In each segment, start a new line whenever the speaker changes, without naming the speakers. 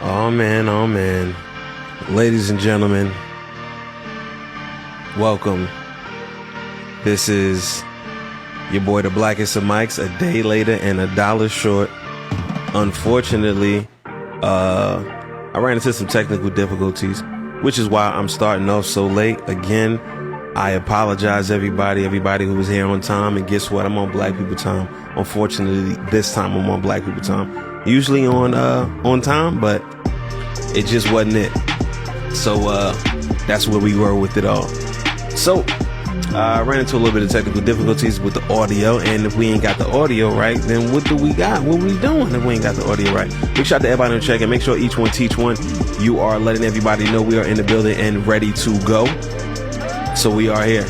Oh man. Ladies and gentlemen, welcome. This is your boy, the Blackest of Mics, a day later and $1 short. Unfortunately, I ran into some technical difficulties, which is why I'm starting off so late. Again, I apologize, everybody who was here on time. And guess what? I'm on Black People time. Unfortunately, this time I'm on Black People time. Usually on time, but it just wasn't it. So that's where we were with it all. So I ran into a little bit of technical difficulties with the audio, and if we ain't got the audio right, then what do we got? What we doing if we ain't got the audio right? Big shout out to everybody on the check, and make sure each one teach one. You are letting everybody know we are in the building and ready to go. So we are here.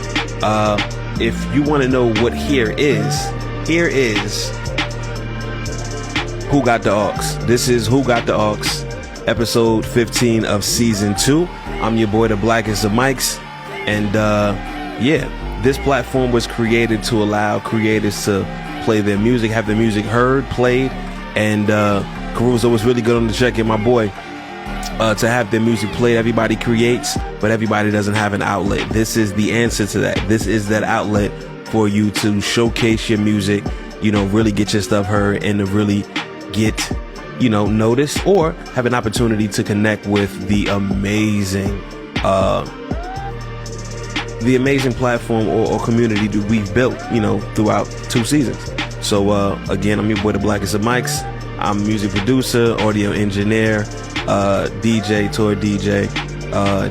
If you want to know what here is Who Got the Aux. This is Who Got the Aux, episode 15 of season 2. I'm your boy, the Blackest of Mics, and this platform was created to allow creators to play their music, have their music heard, played, and Caruso was really good on the check in, my boy, to have their music played. Everybody creates, but everybody doesn't have an outlet. This is the answer to that. This is that outlet for you to showcase your music, really get your stuff heard, and to really get noticed, or have an opportunity to connect with the amazing platform or community that we've built, throughout 2 seasons. So again, I'm your boy, the Blackest of Mics. I'm a music producer, audio engineer, DJ, tour DJ,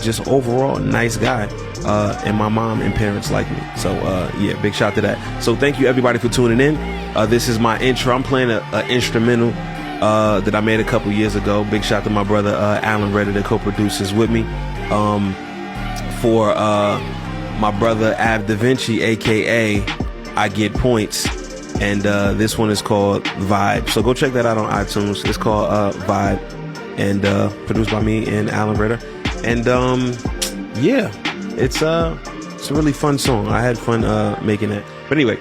just overall nice guy. And my mom and parents like me. So big shout to that. So thank you everybody for tuning in. This is my intro. I'm playing an instrumental that I made a couple years ago. Big shout to my brother Alan Redder, that co-produces with me. For my brother Ab Da Vinci, aka I Get Points, and this one is called Vibe. So go check that out on iTunes. It's called Vibe, and produced by me and Alan Redder. And it's a really fun song. I had fun making it. But anyway,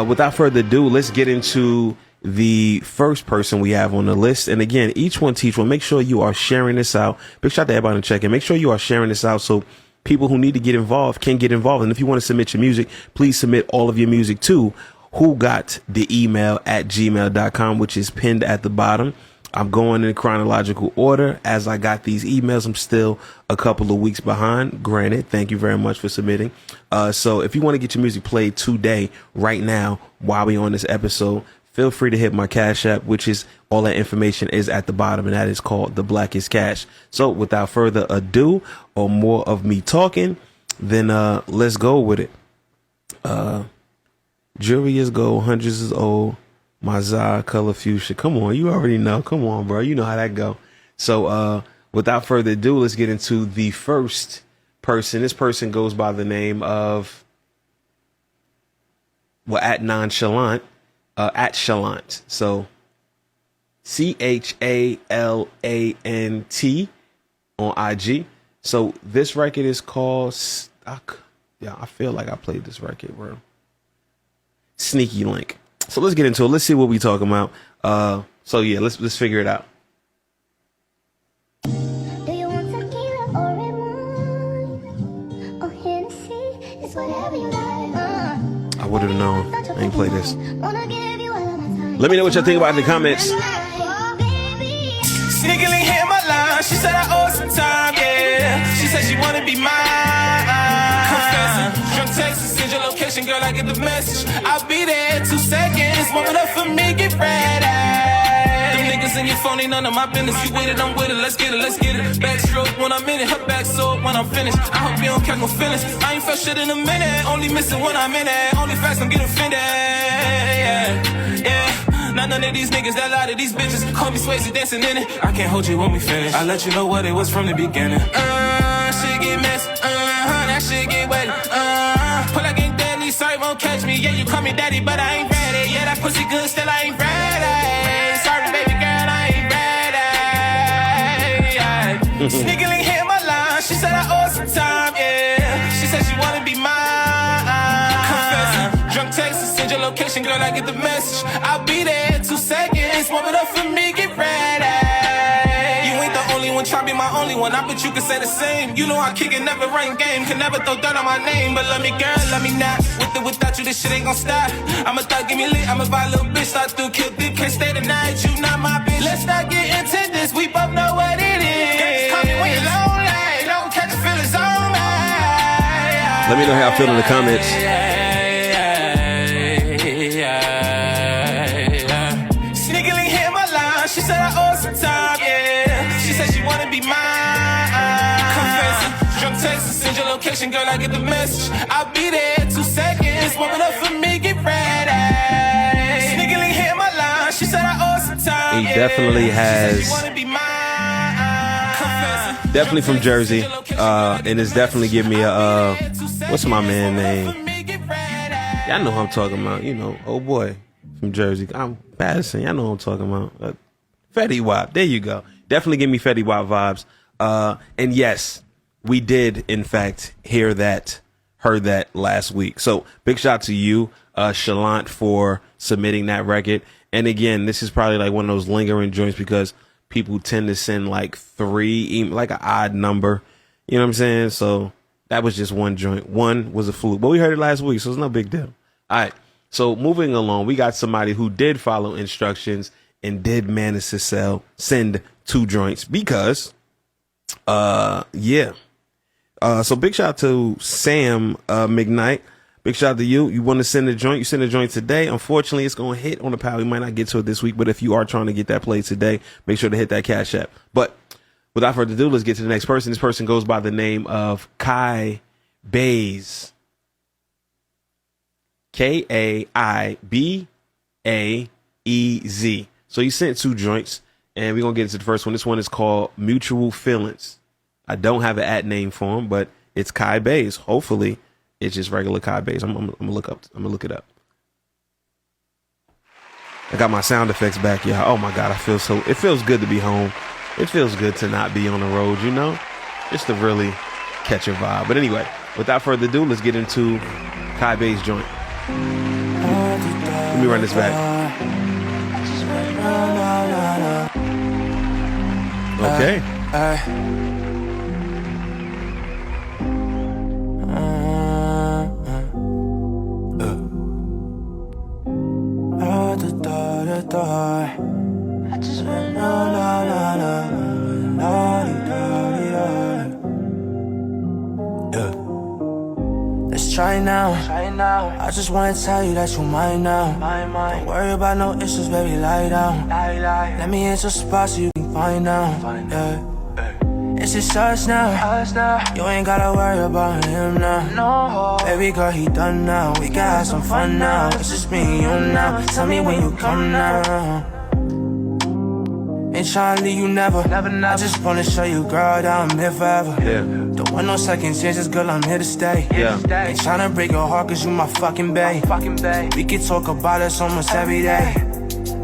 without further ado, let's get into the first person we have on the list. And again, each one teach one. Make sure you are sharing this out. Big shout out to everybody on check in. Make sure you are sharing this out so people who need to get involved can get involved. And if you want to submit your music, please submit all of your music to whogottheemail@gmail.com, which is pinned at the bottom. I'm going in chronological order as I got these emails. I'm still a couple of weeks behind. Granted, thank you very much for submitting. So if you want to get your music played today, right now, while we on this episode, feel free to hit my Cash App, which is all that information is at the bottom, and that is called The Blackest Cash. So without further ado, or more of me talking, then let's go with it. Jewelry is gold, hundreds is old. My Zara color fuchsia. Come on, you already know. Come on, bro. You know how that go. So without further ado, let's get into the first person. This person goes by the name of, at Nonchalant. At Chalant. So CHALANT on IG. So this record is called, I feel like I played this record, bro. Sneaky Link. So let's get into it. Let's see what we talking about. Let's figure it out.
Do you want tequila or red wine? Or Hennessy? It's whatever you like.
I would have known. I ain't play this. Let me know what y'all think about in the comments.
Sneakily hit my line. She said I owe some time, yeah. She said she wanna be mine. Confessing, drunk Texas, send your location, girl, I get the message. I'll be there in 2 seconds. Warm it up for me, get ready. Them niggas in your phone ain't none of my business. You with it, I'm with it, let's get it, let's get it. Backstroke when I'm in it, her back so when I'm finished. I hope you don't catch no feelings. I ain't felt shit in a minute, only missing when I'm in it. Only facts, I'm getting offended, yeah. Not none of these niggas that lie to these bitches. Call me Swayze dancing in it. I can't hold you when we finish. I let you know what it was from the beginning. Shit get messy. That shit get wet. Pull like ain't deadly, sorry won't catch me. Yeah, you call me daddy, but I ain't ready. Yeah, that pussy good, still I ain't ready. Sorry, baby girl, I ain't ready. Sneakily hit my line. She said I owe some time, yeah. She said she wanna be mine. Confessing, drunk Texas, send your location, girl, I get the message. I'll be there in 2 seconds. Warm it up for me, get ready. You ain't the only one, I bet you can say the same. You know I kick it, never run game, can never throw dirt on my name. But love me, girl, love me not. With or without you, this shit ain't gon' stop. I'm a thug, give me lit, I'm a vibe, little bitch. Start through, kill deep, can't stay the night. You not my bitch. Let's not get into this, we both know what it is. Call me when you're lonely, don't catch the feelings on me.
Let me know how I feel in the comments.
Sneakily hit my line, she said I owe some time, yeah. She said she wanna be mine. Confessing, drunk text, send your location, girl, I get the message. I'll be there in 2 seconds, warm it up for me, get ready. Sneakily hit my line, she said I owe some time,
He definitely has, definitely from Jersey, and it's definitely give me a, what's my man name? Y'all know who I'm talking about, you know, oh boy from Jersey. I'm Patterson, y'all know who I'm talking about. Fetty Wap, there you go. Definitely give me Fetty Wap vibes. And yes, we did in fact heard that last week. So big shout out to you, Shalant, for submitting that record. And again, this is probably like one of those lingering joints because people tend to send like 3, like an odd number. You know what I'm saying? So that was just one joint. One was a fluke, but we heard it last week, so it's no big deal. All right. So moving along, we got somebody who did follow instructions and did manage to send 2 joints because, yeah. So big shout out to Sam McKnight. Big shout out to you. You want to send a joint? You send a joint today. Unfortunately, it's going to hit on the pal. We might not get to it this week, but if you are trying to get that played today, make sure to hit that Cash App. But without further ado, let's get to the next person. This person goes by the name of Kai Baze. Kaibaez. So he sent 2 joints, and we're going to get into the first one. This one is called Mutual Feelings. I don't have an @ name for him, but it's Kai Baze. Hopefully, it's just regular Kai Baze. I'm gonna look it up. I got my sound effects back, y'all. Oh my God, it feels good to be home. It feels good to not be on the road, you know? Just to really catch a vibe. But anyway, without further ado, let's get into Kai Baze joint. Let me run this back. Okay.
I just went la la la la la yeah. Let's try now. I just wanna tell you that you're mine now. Don't worry about no issues, baby, lie down. Let me in some spots so you can find out. Yeah. It's just us now. You ain't gotta worry about him now. No. Baby girl, he done now. We can have some fun now. It's just me and you now. Tell me when you come now. Ain't tryna leave you never. I just wanna show you, girl, that I'm here forever.
Yeah.
Don't want no second chances, girl, I'm here to stay.
Yeah.
Ain't tryna break your heart, cause you my fucking babe. We can talk about us almost every day.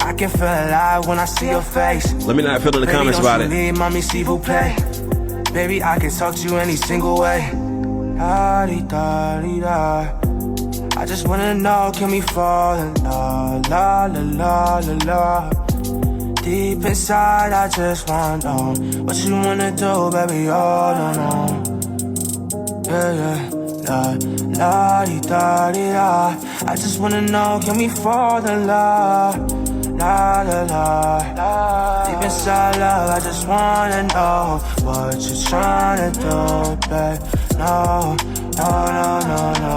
I can feel alive when I see your face.
Let me know how I feel in the comments about it.
Leave, mommy, see who play. Baby, I can talk to you any single way. Da-dee-da-dee-da. I just wanna know, can we fall in love? La la la la la. Deep inside, I just wanna know what you wanna do, baby, all alone. Yeah, yeah, la, la-dee-da-dee-da. I just wanna know, can we fall in love? La, la, la. Deep inside, love, I just wanna know what you tryna do, babe. No, no, no, no, no.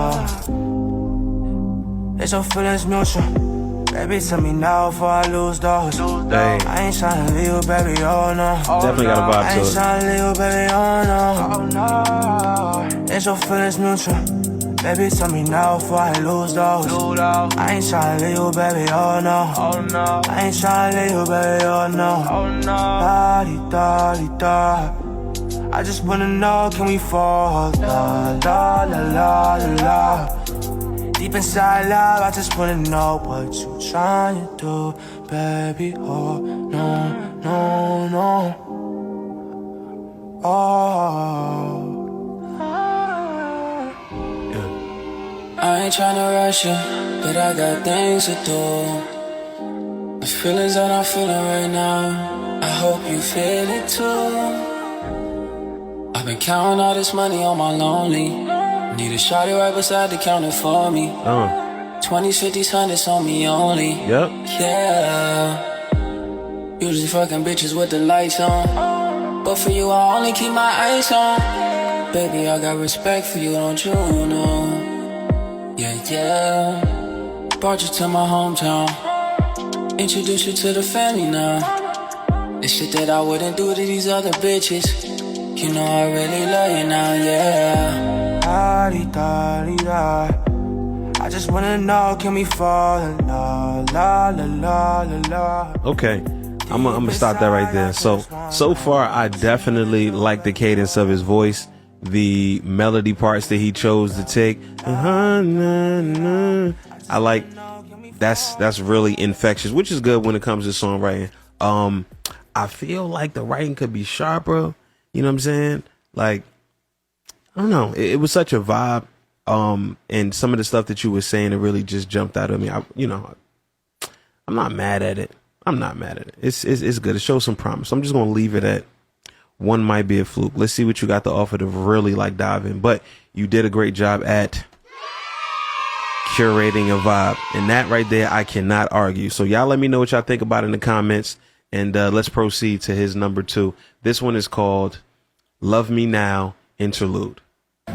It's your feelings mutual. Baby, tell me now before I lose those.
Hey.
I ain't tryna leave you, baby, oh no.
Definitely got a vibe
I ain't
to it.
tryna leave you, baby, oh no. It's your feelings mutual. Baby, tell me now before I lose those. I ain't tryna leave you, baby, oh no. I ain't tryna leave you, baby, oh no. Da-dee-da-dee-da. I just wanna know, can we fall? La la la la la la. Deep inside, love, I just wanna know what you trying to do, baby. Oh, no, no, no. Oh.
I ain't tryna rush you, but I got things to do. The feelings that I'm feeling right now, I hope you feel it too. I've been counting all this money on my lonely. Need a shawty right beside the counter for me. 20s, 50s, 100s on me only.
Yep.
Yeah. Usually fucking bitches with the lights on, but for you I only keep my eyes on. Baby, I got respect for you, don't you know? Yeah, yeah. Brought you to my hometown, introduce you to the family now. It's shit that I wouldn't do to these other bitches. You know I really love you now, yeah.
I just wanna know, can we fall in love? La la la la la.
Okay, I'm gonna stop that right there. So far, I definitely like the cadence of his voice, the melody parts that he chose to take. I like that's really infectious, which is good when it comes to songwriting. I feel like the writing could be sharper. You know what I'm saying? Like, I don't know. It was such a vibe. And some of the stuff that you were saying, it really just jumped out of me. I'm not mad at it. It's good. It shows some promise. I'm just going to leave it at one might be a fluke. Let's see what you got to offer to really like dive in. But you did a great job at curating a vibe. And that right there, I cannot argue. So y'all let me know what y'all think about it in the comments. And let's proceed to his number 2. This one is called Love Me Now Interlude. I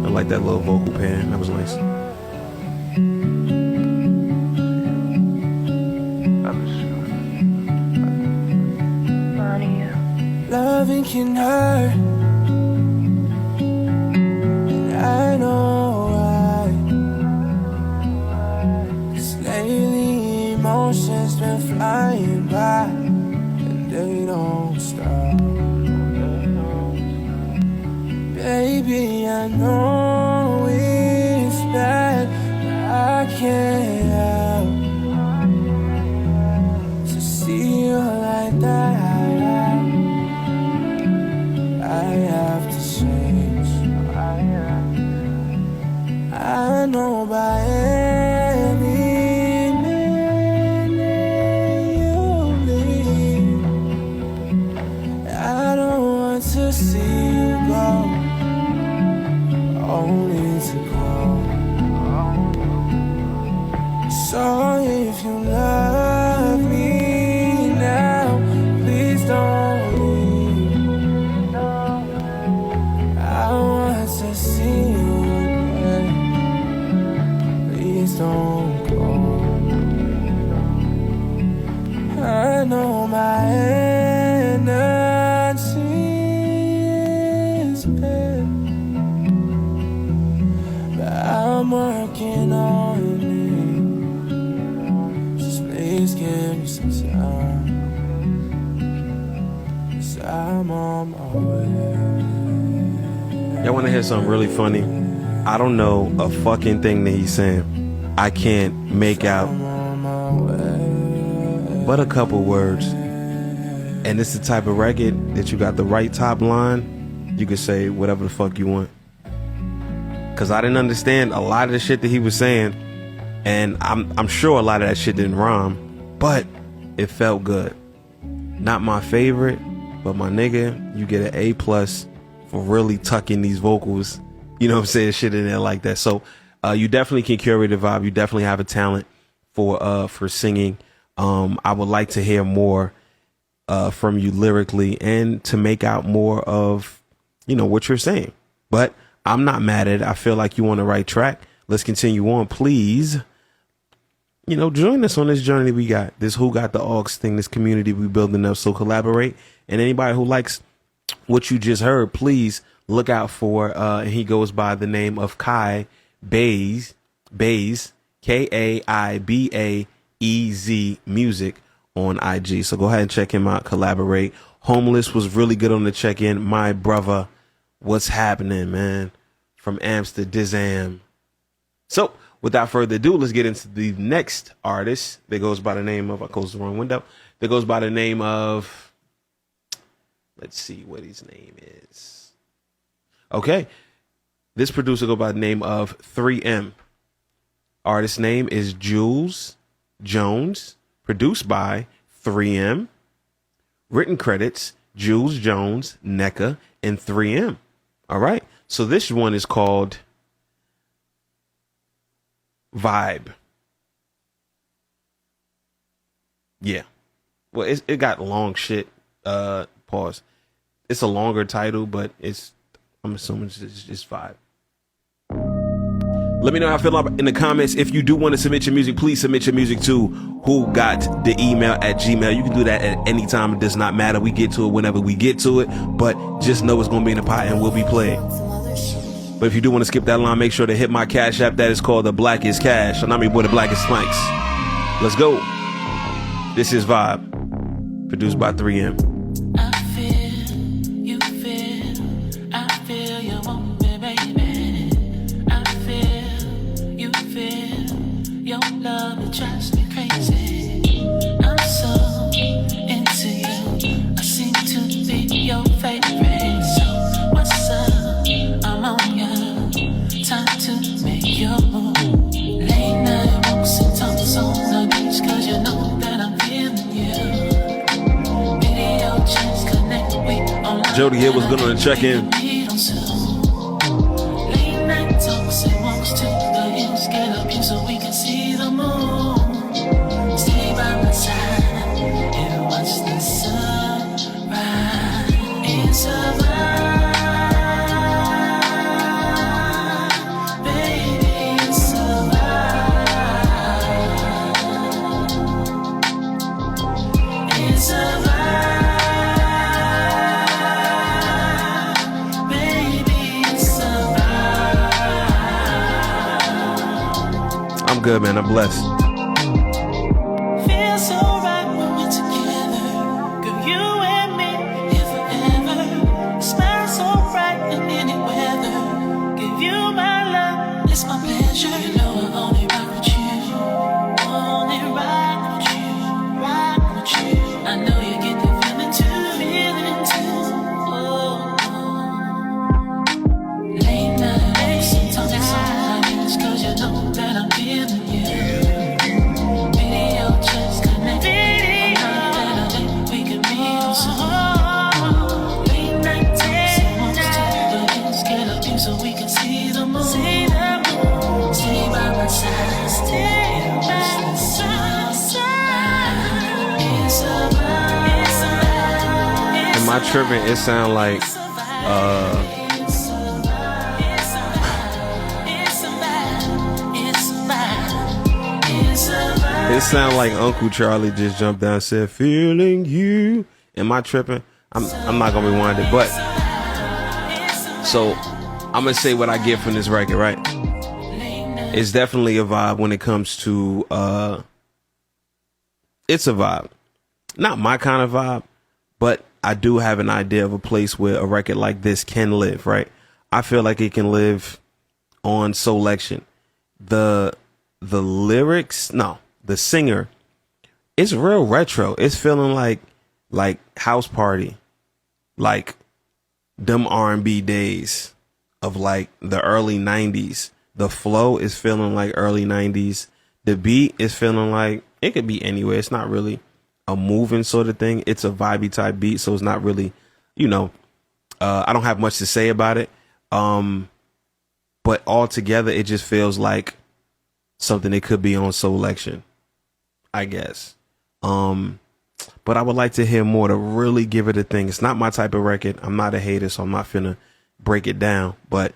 like that little vocal pan. That was nice.
Loving can hurt, and I know why. 'Cause lately emotions been flying by, and they don't stop. Baby, I know it's bad, but I can't help to see you like that. I have to change. I know by any minute you leave, I don't want to see you go, only to grow. So if you love me now, please don't leave. I want to see you again. Please don't go. I know my energy is bad, but I'm working on it. Just please give me some time, 'cause I'm on my way.
Y'all want to hear something really funny? I don't know a fucking thing that he's saying. I can't make out but a couple words. And it's the type of record that you got the right top line, you could say whatever the fuck you want. Cause I didn't understand a lot of the shit that he was saying, and I'm sure a lot of that shit didn't rhyme, but it felt good. Not my favorite, but my nigga, you get an A+ for really tucking these vocals, you know what I'm saying, shit in there like that. So you definitely can curate a vibe. You definitely have a talent for singing. I would like to hear more from you lyrically and to make out more of, what you're saying. But I'm not mad at it. I feel like you're on the right track. Let's continue on. Please, join us on this journey we got. This Who Got the Aux thing, this community we building up. So collaborate. And anybody who likes what you just heard, please look out for, and he goes by the name of Kai Baez, K-A-I-B-A-E-Z music on IG. So go ahead and check him out, collaborate. Homeless was really good on the check-in. My brother, what's happening, man? From Amsterdam. So without further ado, let's get into the next artist that goes by the name of, I closed the wrong window, that goes by the name of, let's see what his name is. Okay. This producer goes by the name of 3M. Artist name is Jules Jones. Produced by 3M. Written credits, Jules Jones, NECA, and 3M. All right. So this one is called Vibe. Yeah. Well, it got long shit. Pause. It's a longer title, but I'm assuming it's just Vibe. Let me know how I feel in the comments. If you do want to submit your music, please submit your music to whogottheemail@gmail. You can do that at any time. It does not matter. We get to it whenever we get to it, but just know it's going to be in the pot and will be played. But if you do want to skip that line, make sure to hit my Cash App. That is called The Blackest Cash. And I'm your boy, The Blackest Mics. Let's go. This is Vibe, produced by 3M.
I feel, you feel, I feel you want me, baby. I feel, you feel, your love, it drives me crazy. I'm so into you, I seem to be your favorite. So what's up, I'm on ya, time to make your move. Late night walks and talks on the beach, cause you know that I'm feeling you. Video chats connect, we online.
Jody here was good on the check-in.
Late night talks and walks to the hills, get up here so we can see the moon. Stay by my side and watch the sunrise. It's a vibe, baby, it's a vibe. It's a vibe, baby, it's a vibe.
I'm good, man. I'm blessed.
Feels so right when we're together, girl, you and me, here forever. Smile so bright in any weather. Give you my love, it's my pleasure. You know I only rock with you, only rock with you, rock with you. I know you get the feeling too, oh. Late night, sometimes all I need is cause you know that I'm feeling you. Video chats connect, we can meet on Zoom. Late night texts, walks to the hills, get up here so we can see the moon. Stay by my side, stay by my side. It's a vibe, it's a vibe.
Am I tripping? It sound like it sound like Uncle Charlie just jumped down and said, "Feeling you." Am I tripping? I'm not gonna rewind it, but so I'm gonna say what I get from this record, right? It's definitely a vibe when it comes to it's a vibe. Not my kind of vibe, but I do have an idea of a place where a record like this can live, right? I feel like it can live on Soulection. The lyrics, no, the singer, it's real retro. It's feeling like house party, like them R&B days of like the early 90s. The flow is feeling like early 90s. The beat is feeling like it could be anywhere. It's not really a moving sort of thing. It's a vibey type beat, so it's not really, I don't have much to say about it. But altogether, it just feels like something that could be on Soulection, I guess. But I would like to hear more to really give it a thing. It's not my type of record. I'm not a hater, so I'm not finna break it down. But,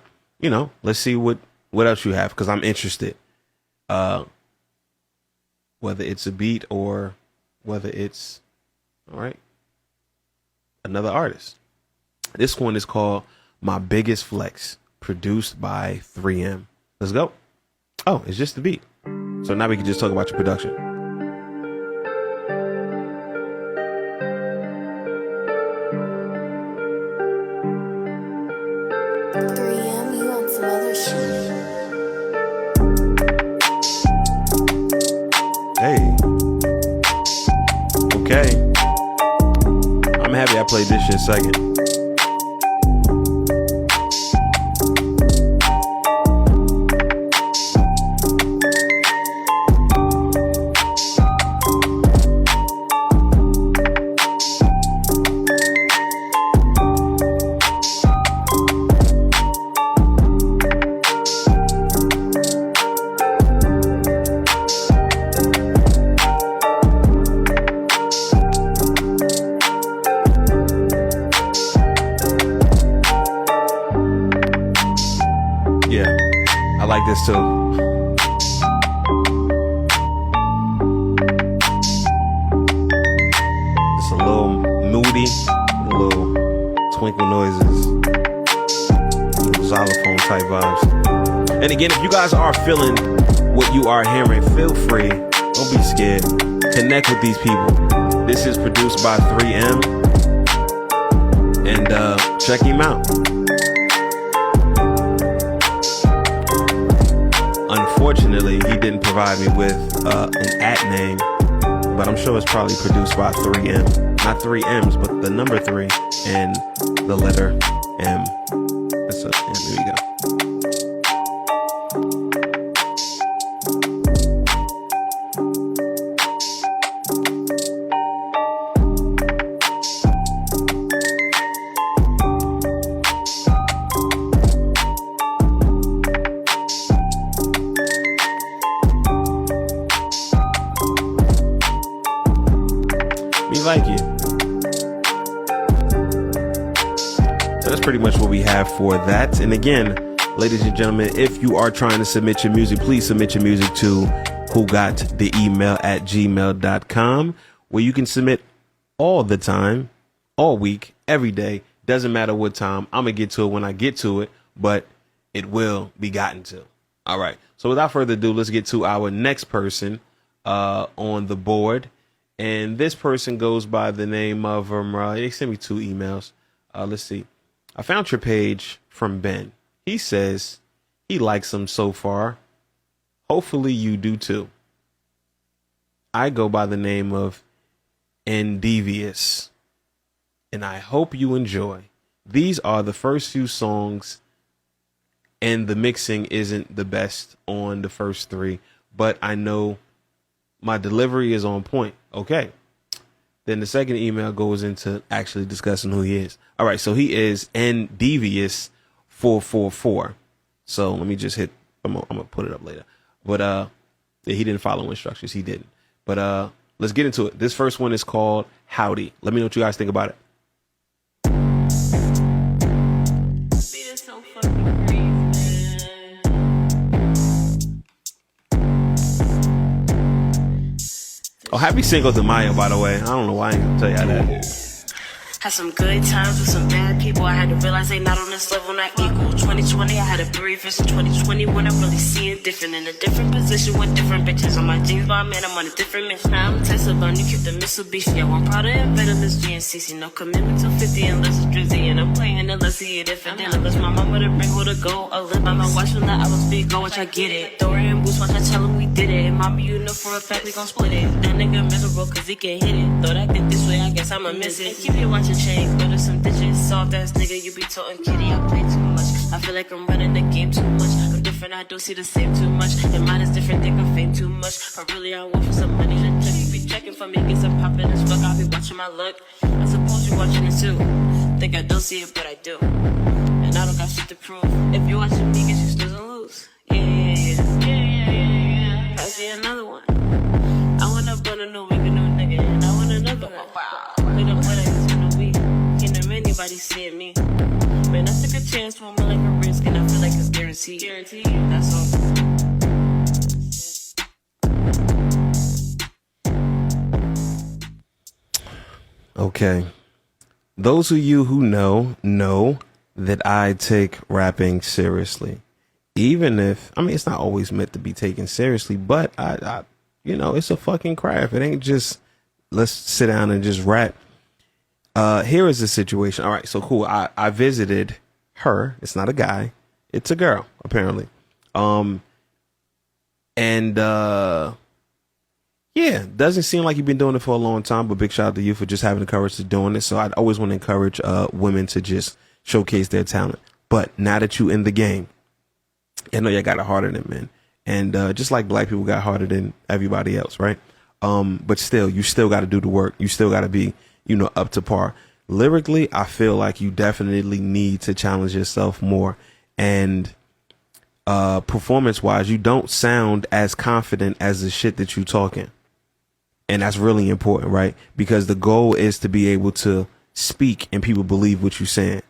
let's see what else you have, because I'm interested. Whether it's a beat or whether it's, all right, another artist. This one is called My Biggest Flex, produced by 3M. Let's go. Oh, it's just the beat. So now we can just talk about your production.
3M, you on some other shit.
Hey. Okay. I'm happy I played this shit second. this too. It's a little moody, a little twinkle noises, a little xylophone type vibes. And again, if you guys are feeling what you are hearing, feel free. Don't be scared. Connect with these people. This is produced by 3M. And check him out. Unfortunately, he didn't provide me with an @ name, but I'm sure it's probably produced by 3M. Not 3 M's, but the number 3 and the letter M. That's it. Yeah, there we go. Like you. So that's pretty much what we have for that. And again, ladies and gentlemen, if you are trying to submit your music, please submit your music to whogottheemail@gmail.com, where you can submit all the time, all week, every day. Doesn't matter what time. I'm gonna get to it when I get to it, but it will be gotten to. All right. So without further ado, let's get to our next person on the board. And this person goes by the name of, they sent me 2 emails. Let's see. I found your page from Ben. He says he likes them so far. Hopefully you do too. I go by the name of Endevious. And I hope you enjoy. These are the first few songs, and the mixing isn't the best on the first 3, but I know my delivery is on point. Okay. Then the second email goes into actually discussing who he is. All right. So he is Endevious 444. So let me just hit. I'm gonna put it up later. But yeah, he didn't follow instructions. He didn't. But let's get into it. This first one is called Howdy. Let me know what you guys think about it. Oh, happy Cinco de Mayo, by the way. I don't know why I ain't gonna tell y'all that.
Had some good times with some bad people. I had to realize they not on this level, not equal. 2020, I had a brief. It's 2021, I'm really seeing different. In a different position with different bitches. On my jeans bar, man, I'm on a different mission. Now I'm Tesla Bun, you keep the Mitsubishi. Yeah, I'm proud of it, better than GNCC. No commitment till 50 unless it's drizzy. And I'm playing unless he it if I didn't. Unless my mama to bring her to go. I live by my watch from that I was big, go watch I get it. Throw her in boots, watch I tell him we did it. And mommy, you know for a fact we gon' split it. That nigga miserable cause he can't hit it. Thought I did this way, I guess I'ma miss it. Keep it watching chain, go to some ditches. Soft ass nigga, you be totin' kitty. I play too much. I feel like I'm running the game too much. I'm different, I don't see the same too much. And mine is different, think I'm fame too much. But really, I want for some money to check. You be checking for me, get some poppin' as fuck. I'll be watching my luck. I suppose you watching it too. Think I don't see it, but I do. And I don't got shit to prove. If you watching me, guess you still don't lose. Yeah. I see another one. I wanna burn a new ring, a new nigga, and I want another one. Wait up, what I used to know we. Can't have anybody seeing me. Man, I took a chance for me like a risk, and I feel like it's guaranteed. That's all.
Okay. Those of you who know that I take rapping seriously. Even if, I mean, it's not always meant to be taken seriously, but I it's a fucking craft. It ain't just, let's sit down and just rap. Here is the situation. All right, so cool. I visited her. It's not a guy. It's a girl, apparently. Yeah, doesn't seem like you've been doing it for a long time, but big shout out to you for just having the courage to doing it. So I'd always want to encourage women to just showcase their talent. But now that you in the game, I know you got it harder than men. And just like black people got harder than everybody else, right? But still, you still got to do the work. You still got to be, up to par. Lyrically, I feel like you definitely need to challenge yourself more. And performance wise, you don't sound as confident as the shit that you talking. And that's really important, right? Because the goal is to be able to speak and people believe what you're saying.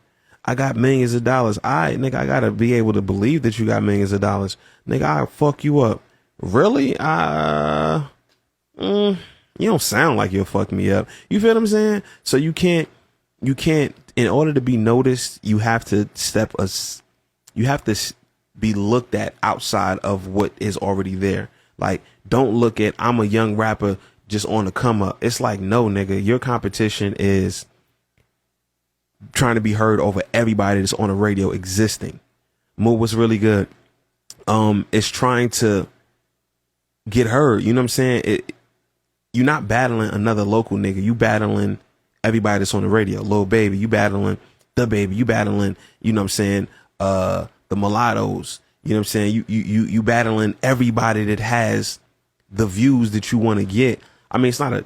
I got millions of dollars. Nigga, I gotta be able to believe that you got millions of dollars. Nigga, I'll fuck you up. Really? You don't sound like you'll fuck me up. You feel what I'm saying? So you can't, in order to be noticed, you have to be looked at outside of what is already there. Like, don't look at, I'm a young rapper just on the come up. It's like, no, nigga, your competition is trying to be heard over everybody that's on the radio existing. Mo was really good. It's trying to get heard. You know what I'm saying? You're not battling another local nigga. You battling everybody that's on the radio. Lil Baby, you battling the Baby. You battling, you know what I'm saying? The Mulattoes. You know what I'm saying? You battling everybody that has the views that you want to get. I mean, it's not a,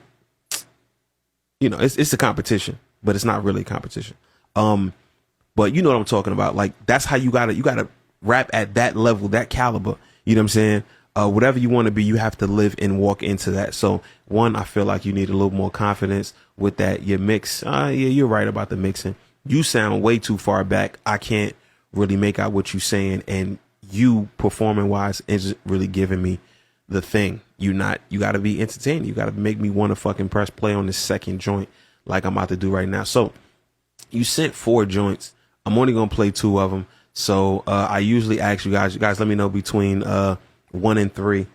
you know, it's a competition, but it's not really a competition. But you know what I'm talking about. Like, that's how you gotta rap at that level, that caliber. You know what I'm saying? Whatever you want to be, you have to live and walk into that. So one, I feel like you need a little more confidence with that. Your mix, yeah, you're right about the mixing. You sound way too far back. I can't really make out what you're saying, and you performing wise isn't really giving me the thing. You got to be entertaining. You got to make me want to fucking press play on this second joint like I'm about to do right now. So you sent 4 joints. I'm only going to play 2 of them. So I usually ask you guys let me know between 1 and 3,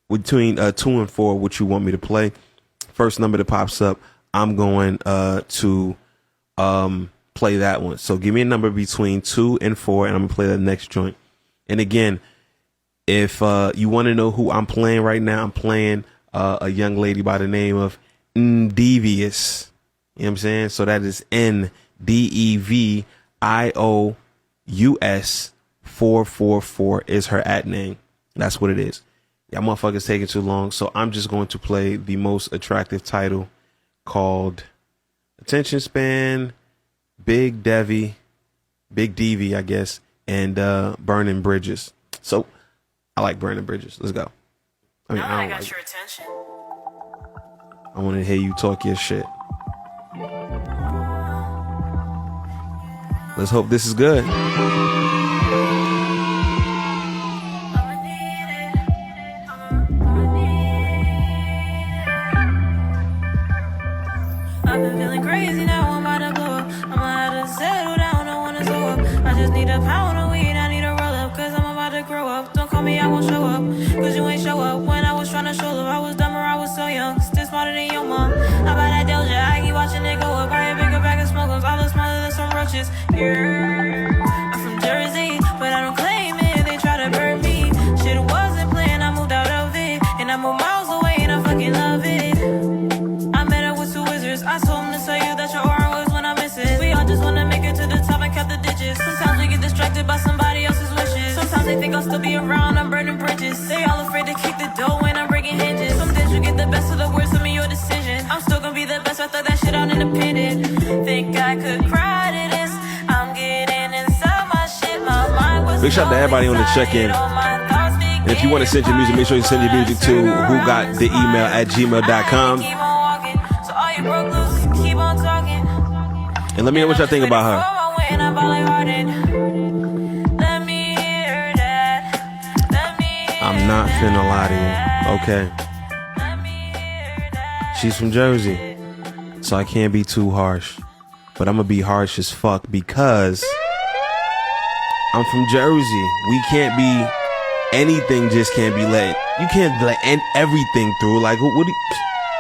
between 2 and 4, what you want me to play. First number that pops up, I'm going to play that one. So give me a number between 2 and 4, and I'm gonna play the next joint. And again, if you want to know who I'm playing right now, I'm playing a young lady by the name of Devious. You know what I'm saying? So that is NDEVIOUS 444 is her @ name. That's what it is. Y'all motherfuckers taking too long. So I'm just going to play the most attractive title called Attention Span, Big Devi, I guess, and Burning Bridges. So I like Burning Bridges. Let's go. I mean, I got your attention. I want to hear you talk your shit. Let's hope this is good.
I've been feeling crazy now, I'm about to blow up. I'ma have to settle down, I wanna slow up. I just need a pound of weed, I need a roll up, cause I'm about to grow up. Don't call me, I won't show up, cause you ain't show up. When I was trying to show love, I was dumber, I was so young. Still smarter than your mom. I buy that Doja, I keep watching it go up. Buy a bigger bag of smokers, all the smaller than some roaches. Yeah, I'm from Jersey, but I don't claim it. They try to burn me. Shit wasn't planned, I moved out of it. And I moved miles away, and I fucking love it. I told him to tell you that your aura was when I miss it. We all just wanna make it to the top and cut the ditches. Sometimes we get distracted by somebody else's wishes. Sometimes they think I'll still be around, I'm burning bridges. They all afraid to kick the door when I'm breaking hinges. Some days you get the best of the worst of me, your decision. I'm still gonna be the best, I thought that shit out independent. Think I could cry to this. I'm getting inside my shit, my mind was.
Big shout out to everybody on the check-in. And if you want to send your music, make sure you send your music to whogottheemail@gmail.com. And let me know what y'all think about her. I'm not finna lie to you. Okay. She's from Jersey, so I can't be too harsh. But I'm gonna be harsh as fuck because I'm from Jersey. We can't be, anything just can't be let. You can't let everything through. Like, what do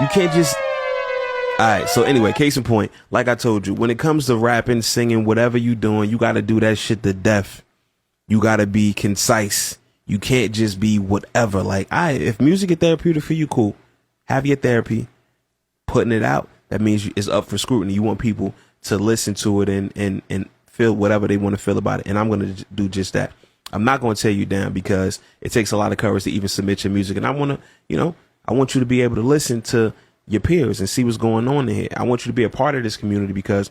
you can't just. All right. So anyway, case in point, like I told you, when it comes to rapping, singing, whatever you doing, you got to do that shit to death. You got to be concise. You can't just be whatever. Like, if music is therapeutic for you, cool. Have your therapy. Putting it out, that means it's up for scrutiny. You want people to listen to it and feel whatever they want to feel about it. And I'm going to do just that. I'm not going to tear you down because it takes a lot of courage to even submit your music. And I want to, I want you to be able to listen to your peers and see what's going on in here. I want you to be a part of this community because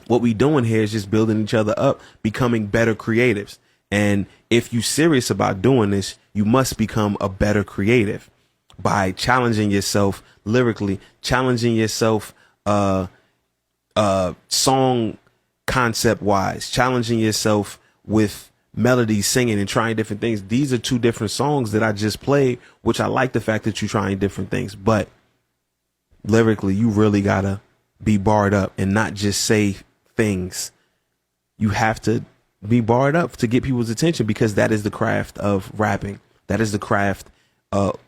what we doing here is just building each other up, becoming better creatives. And if you're serious about doing this, you must become a better creative by challenging yourself lyrically, challenging yourself song concept wise, challenging yourself with melody, singing, and trying different things. These are two different songs that I just played, which I like the fact that you're trying different things, but lyrically, you really gotta be barred up and not just say things. You have to be barred up to get people's attention, because that is the craft of rapping. That is the craft,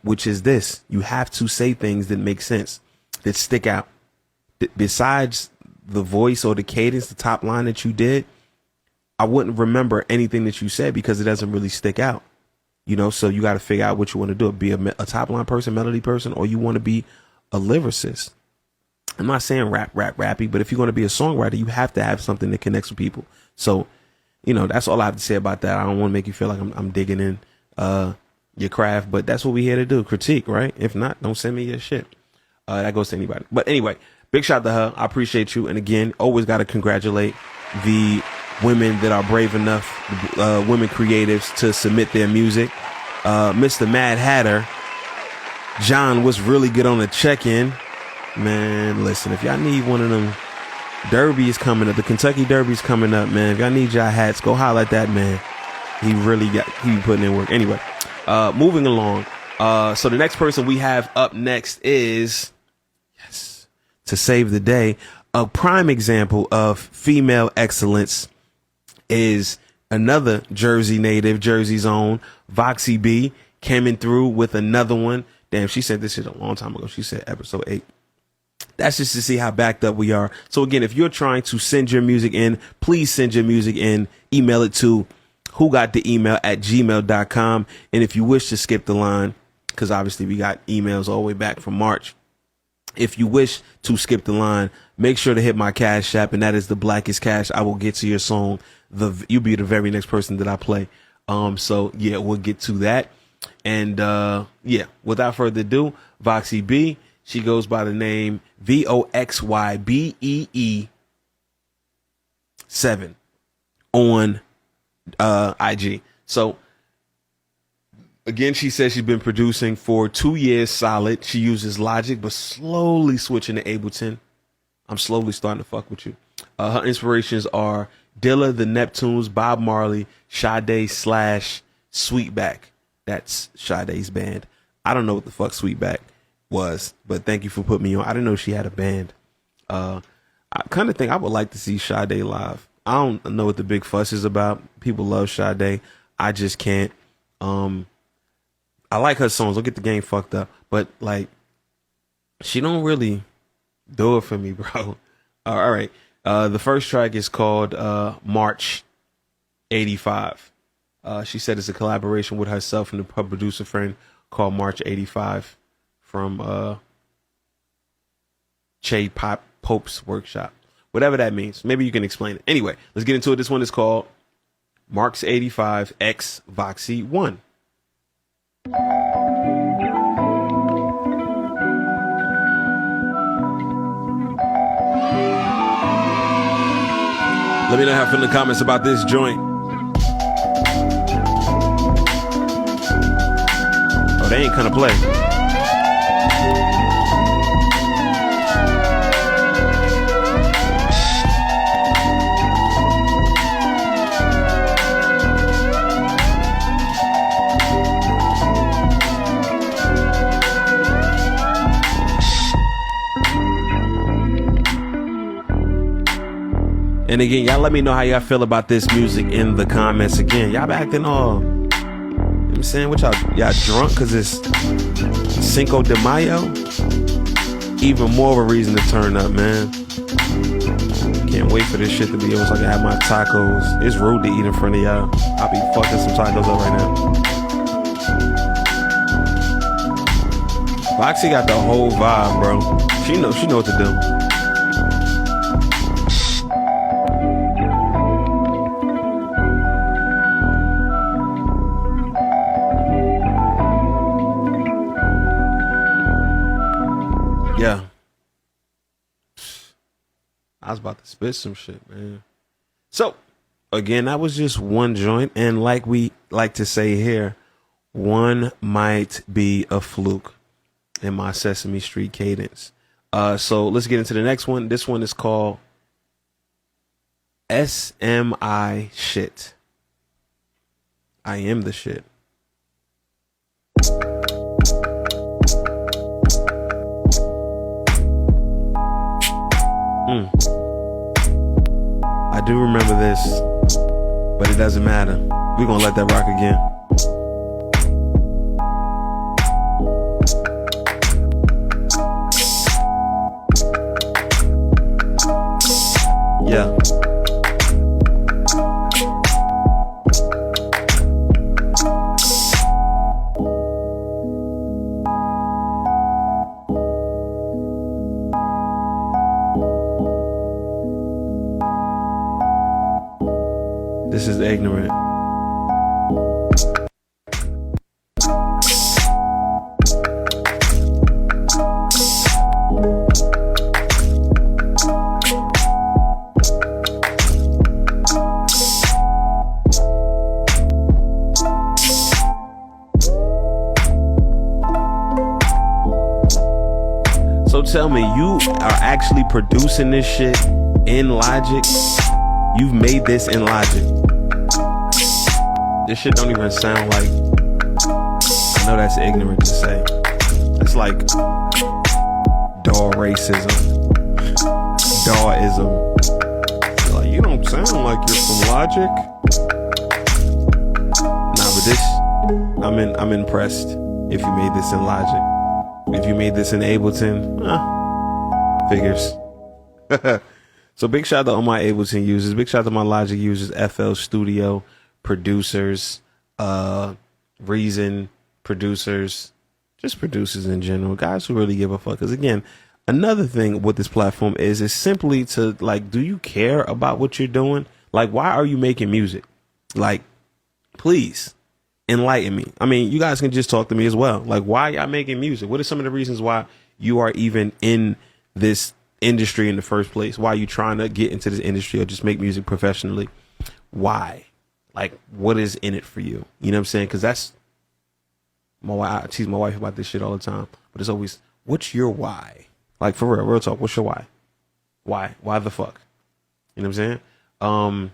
which is this. You have to say things that make sense, that stick out. Besides the voice or the cadence, the top line that you did, I wouldn't remember anything that you said because it doesn't really stick out. You know, so you got to figure out what you want to do. Be a top line person, melody person, or you want to be a lyricist. I'm not saying rappy, but if you're going to be a songwriter, you have to have something that connects with people. So, you know, that's all I have to say about that. I don't want to make you feel like I'm digging in your craft, but that's what we're here to do. Critique, right? If not, don't send me your shit. That goes to anybody. But anyway, big shout out to her. I appreciate you. And again, always got to congratulate the women that are brave enough, women creatives, to submit their music. Mr. Mad Hatter, John was really good on the check-in. Man, listen, if y'all need one of them derbies coming up, the Kentucky Derby's coming up, man. If y'all need y'all hats, go holler at that man. He be putting in work. Anyway, moving along. So the next person we have up next is, yes, to save the day, a prime example of female excellence is another Jersey native, Jersey's own, Voxy B, coming through with another one. Damn, she said this shit a long time ago. She said episode 8. That's just to see how backed up we are. So again, if you're trying to send your music in, please send your music in. Email it to whogottheemail@gmail.com. And if you wish to skip the line, because obviously we got emails all the way back from March. If you wish to skip the line, make sure to hit my Cash App, and that is the Blackest Cash. I will get to your song. You'll be the very next person that I play. So yeah, we'll get to that. And yeah, without further ado, Voxy B, she goes by the name VOXYBEE 7 on IG. So again, she says she's been producing for 2 years solid. She uses Logic, but slowly switching to Ableton. I'm slowly starting to fuck with you. Her inspirations are Dilla, the Neptunes, Bob Marley, Sade / Sweetback. That's Sade's band. I don't know what the fuck Sweetback was, but thank you for putting me on. I didn't know she had a band. I kind of think I would like to see Sade live. I don't know what the big fuss is about. People love Sade. I just can't. I like her songs. Don't get the game fucked up, but like, she don't really do it for me, bro. All right. The first track is called March 85. She said it's a collaboration with herself and her producer friend called March 85 from Che Pope's workshop. Whatever that means. Maybe you can explain it. Anyway, let's get into it. This one is called Marx 85 X Voxy 1. Let me know how you feel in the comments about this joint. Oh, they ain't gonna play. And again, y'all let me know how y'all feel about this music in the comments. Again, y'all acting all, you know what I'm saying? What y'all drunk because it's Cinco de Mayo? Even more of a reason to turn up, man. Can't wait for this shit to be over so I can have my tacos. It's rude to eat in front of y'all. I'll be fucking some tacos up right now. Foxy got the whole vibe, bro. She know what to do. Yeah. I was about to spit some shit, man. So, again, that was just one joint. And like we like to say here, one might be a fluke in my Sesame Street cadence. So let's get into the next one. This one is called SMI shit. I am the shit. I do remember this, but it doesn't matter. We're gonna let that rock again. Yeah. This is ignorant. So tell me, you are actually producing this shit in Logic? You've made this in Logic? This shit don't even sound like, I know that's ignorant to say. It's like DAW racism, DAWism. Like, you don't sound like you're from Logic. Nah, but this, I'm impressed if you made this in Logic. If you made this in Ableton, figures. So big shout out to all my Ableton users. Big shout out to my Logic users, FL Studio producers, Reason producers, just producers in general, guys who really give a fuck. Because again, another thing with this platform is simply to, like, do you care about what you're doing? Like, why are you making music? Like, please enlighten me. I mean, you guys can just talk to me as well. Like, why y'all making music? What are some of the reasons why you are even in this industry in the first place? Why are you trying to get into this industry or just make music professionally? Why? Like, what is in it for you? You know what I'm saying? Because that's my wife. I tease my wife about this shit all the time. But it's always, what's your why? Like, for real talk. What's your why? Why the fuck? You know what I'm saying?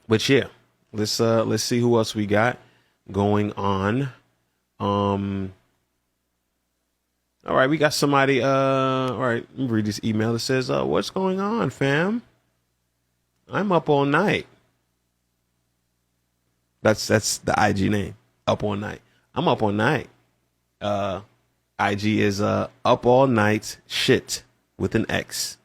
But yeah, let's see who else we got going on. All right, we got somebody. All right, let me read this email. It says, "What's going on, fam? I'm up all night." That's the IG name. Up all night. I'm up all night. IG is up all night shit with an X.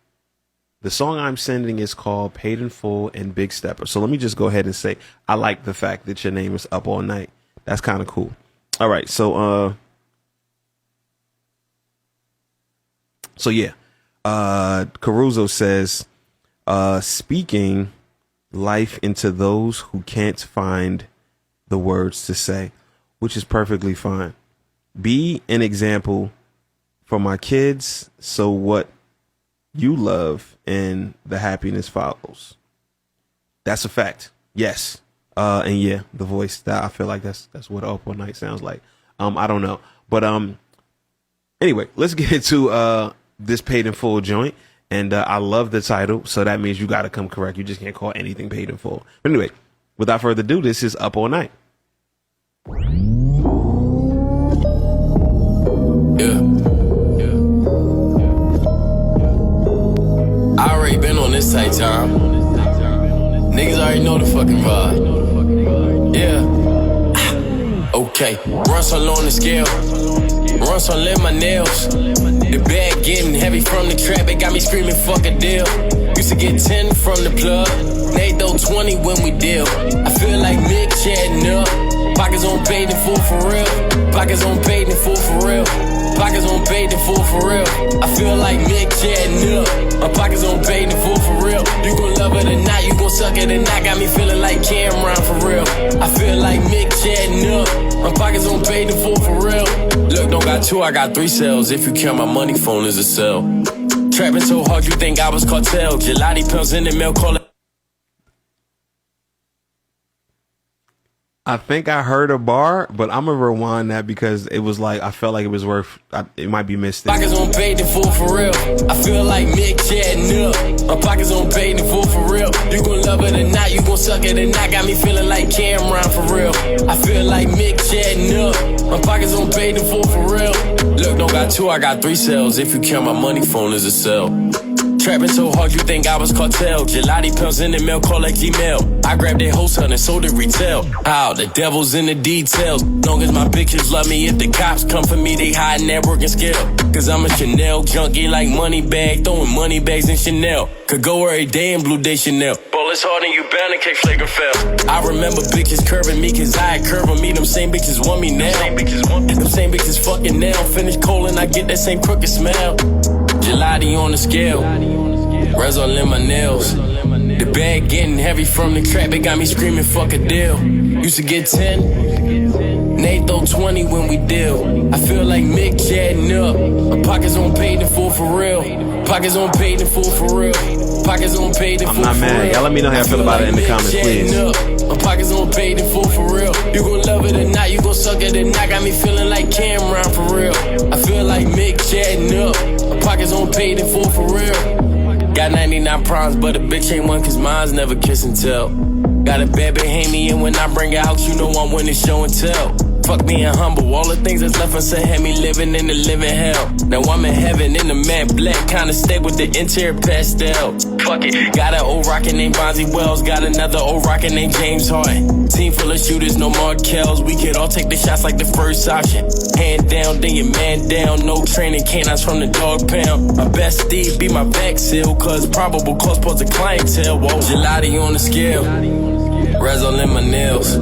The song I'm sending is called Paid in Full and Big Stepper. So let me just go ahead and say I like the fact that your name is Up All Night. That's kind of cool. All right, so yeah. Caruso says, speaking life into those who can't find the words to say, which is perfectly fine. Be an example for my kids, so what you love and the happiness follows. That's a fact. Yes. And yeah, the voice, that I feel like that's what Up All Night sounds like. I don't know. But anyway, let's get into this Paid in Full joint. And I love the title, so that means you got to come correct. You just can't call anything Paid in Full. But anyway, without further ado, this is Up All Night.
Yeah. I already been on this tight time. Niggas already know the fucking vibe. Yeah. Okay. Run so low on the scale. Run so lit my nails. The bag getting heavy from the trap. It got me screaming fuck a deal. Used to get 10 from the plug. They throw 20 when we deal. I feel like Mick chatting up. Pockets on paid in full for real. Pockets on paid in full for real. Pockets on paid in full for real. I feel like Mick chatting up. My pockets on paid in full for real. You gon' love it or not, you gon' suck it or not. Got me feeling like Cameron for real. I feel like Mick chatting up. My pockets on paid in full for real. Look, don't got two, I got 3 cells. If you count my money, phone is a cell. Trapping so hard, you think I was cartel. Gelati pills in the mail, call it.
I think I heard a bar, but I'm gonna rewind that because it was like I felt like it was worth. It might be missed.
Pockets on paid in full for real. I feel like Mick chatting up. My pockets on paid in full for real. You gon' love it or not, you gon' suck it or not. Got me feeling like Cameron for real. I feel like Mick chatting up. My pockets on paid in full for real. Look, don't got two, I got 3 cells. If you count my money phone as a cell. Trapping so hard you think I was cartel. Gelati pills in the mail, call like Gmail. I grabbed their wholesale and sold it retail. How the devil's in the details. Long as my bitches love me, if the cops come for me, they hide in that working scale. Cause I'm a Chanel junkie like money bag, throwing money bags in Chanel. Could go every day in Blue Day Chanel. Bullets hard and you bound to kick flagrant fail. I remember bitches curving me cause I had curve on me. Them same bitches want me now. Them same bitches fucking now. Finish cold and I get that same crooked smell. Gelati on the scale, Rezo in my nails. The bag getting heavy from the trap, it got me screaming fuck a deal. Used to get 10, Nate throw 20 when we deal. I feel like Mick chatting up. My pockets on paid in full for real. Pockets on paid in full for real. Pockets on paid in full for real.
I'm not mad. Y'all let me know how you feel about it in the comments, please.
My pockets on paid in full for real. You gon' love it or not, you gon' suck it or not. Got me feeling like Cameron for real. I feel like Mick chatting up. My pockets on paid in full for real. Got 99 problems, but a bitch ain't one cause mine's never kiss and tell. Got a bad Bahamian, when I bring her out, you know I'm winning show and tell. Fuck being humble, all the things that's left unsaid had me living in the living hell. Now I'm in heaven in the matte black, kinda stay with the interior pastel. Fuck it, got an old rocket named Bonzi Wells, got another old rocket named James Harden. Team full of shooters, no Markells, we could all take the shots like the first option. Hand down, then your man down, no training, canines from the dog pound. My best Steve be my back seal, cause probable cause pose a clientele. Whoa, Gelati on the scale, Rezo in my nails.